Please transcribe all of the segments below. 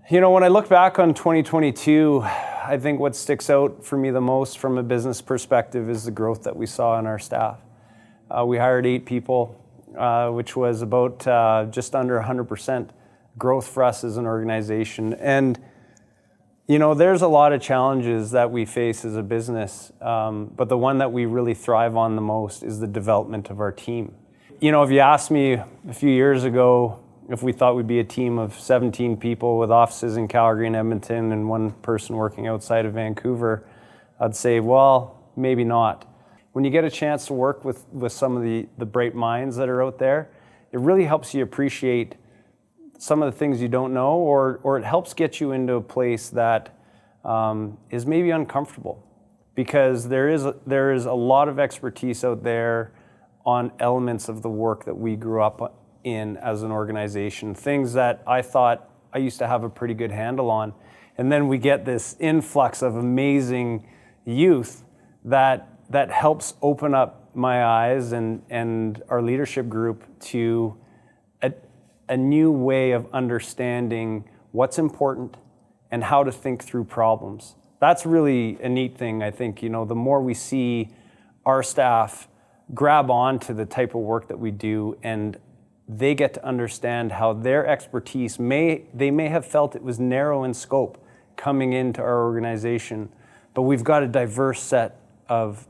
When I look back on 2022, I think what sticks out for me the most from a business perspective is the growth that we saw in our staff. We hired 8 people, which was about just under 100% growth for us as an organization. And, there's a lot of challenges that we face as a business, but the one that we really thrive on the most is the development of our team. If you asked me a few years ago if we thought we'd be a team of 17 people with offices in Calgary and Edmonton and one person working outside of Vancouver, I'd say, well, maybe not. When you get a chance to work with some of the bright minds that are out there, it really helps you appreciate some of the things you don't know, or it helps get you into a place that is maybe uncomfortable, because there is a lot of expertise out there on elements of the work that we grew up in as an organization, things that I thought I used to have a pretty good handle on. And then we get this influx of amazing youth that helps open up my eyes and our leadership group to a new way of understanding what's important and how to think through problems. That's really a neat thing, I think. The more we see our staff grab on to the type of work that we do, and they get to understand how their expertise they may have felt it was narrow in scope coming into our organization, but we've got a diverse set of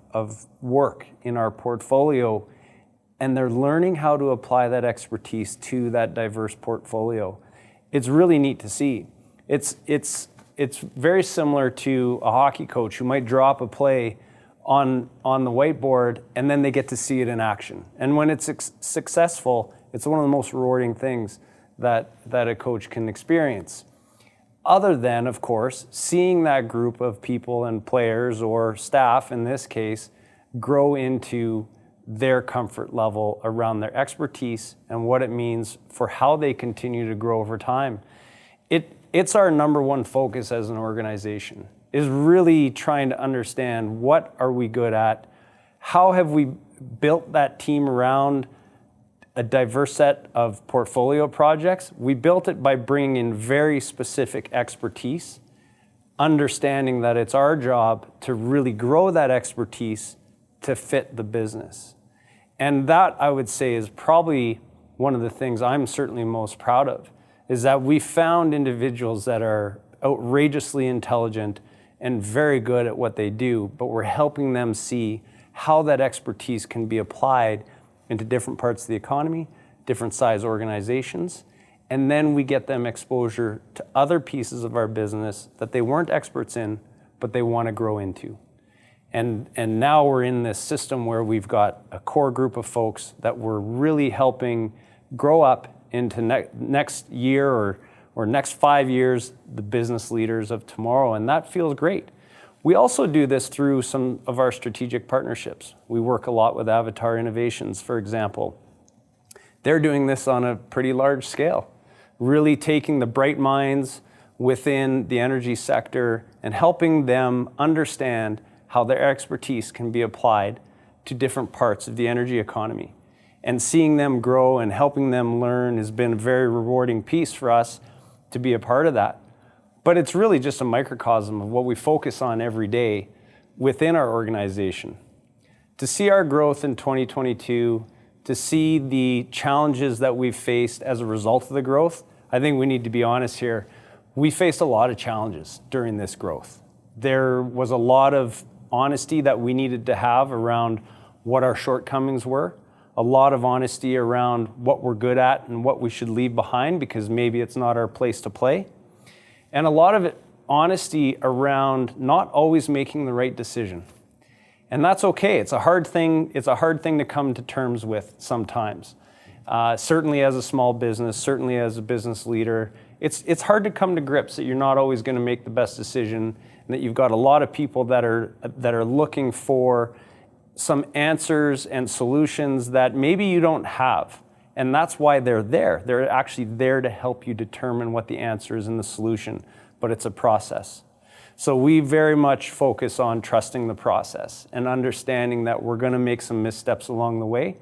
work in our portfolio, and they're learning how to apply that expertise to that diverse portfolio. It's really neat to see. It's very similar to a hockey coach who might drop a play on the whiteboard, and then they get to see it in action. And when it's successful, it's one of the most rewarding things that a coach can experience. Other than, of course, seeing that group of people and players, or staff in this case, grow into their comfort level around their expertise and what it means for how they continue to grow over time. It's our number one focus as an organization, is really trying to understand what are we good at, how have we built that team around a diverse set of portfolio projects. We built it by bringing in very specific expertise, understanding that it's our job to really grow that expertise to fit the business. And that, I would say, is probably one of the things I'm certainly most proud of, is that we found individuals that are outrageously intelligent and very good at what they do, but we're helping them see how that expertise can be applied into different parts of the economy, different size organizations, and then we get them exposure to other pieces of our business that they weren't experts in, but they want to grow into. And now we're in this system where we've got a core group of folks that we're really helping grow up into next year or next 5 years, the business leaders of tomorrow, and that feels great. We also do this through some of our strategic partnerships. We work a lot with Avatar Innovations, for example. They're doing this on a pretty large scale, really taking the bright minds within the energy sector and helping them understand how their expertise can be applied to different parts of the energy economy. And seeing them grow and helping them learn has been a very rewarding piece for us to be a part of that. But it's really just a microcosm of what we focus on every day within our organization. To see our growth in 2022, to see the challenges that we've faced as a result of the growth, I think we need to be honest here. We faced a lot of challenges during this growth. There was a lot of honesty that we needed to have around what our shortcomings were, a lot of honesty around what we're good at and what we should leave behind because maybe it's not our place to play. And a lot of honesty around not always making the right decision. And that's okay. It's a hard thing to come to terms with sometimes. Certainly as a small business, certainly as a business leader, it's hard to come to grips that you're not always going to make the best decision, and that you've got a lot of people that are looking for some answers and solutions that maybe you don't have. And that's why they're there. They're actually there to help you determine what the answer is and the solution, but it's a process. So we very much focus on trusting the process and understanding that we're going to make some missteps along the way.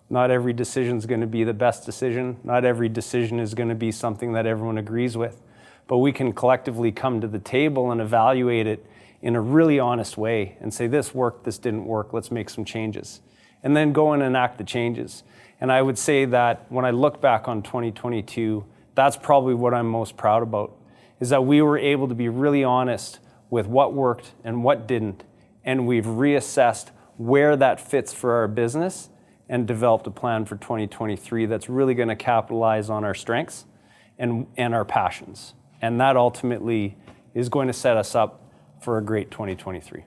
Not every decision is going to be the best decision. Not every decision is going to be something that everyone agrees with. but we can collectively come to the table and evaluate it in a really honest way and say, this worked, this didn't work, let's make some changes. And then go and enact the changes. And I would say that when I look back on 2022, that's probably what I'm most proud about, is that we were able to be really honest with what worked and what didn't. And we've reassessed where that fits for our business and developed a plan for 2023 that's really going to capitalize on our strengths and our passions. And that ultimately is going to set us up for a great 2023.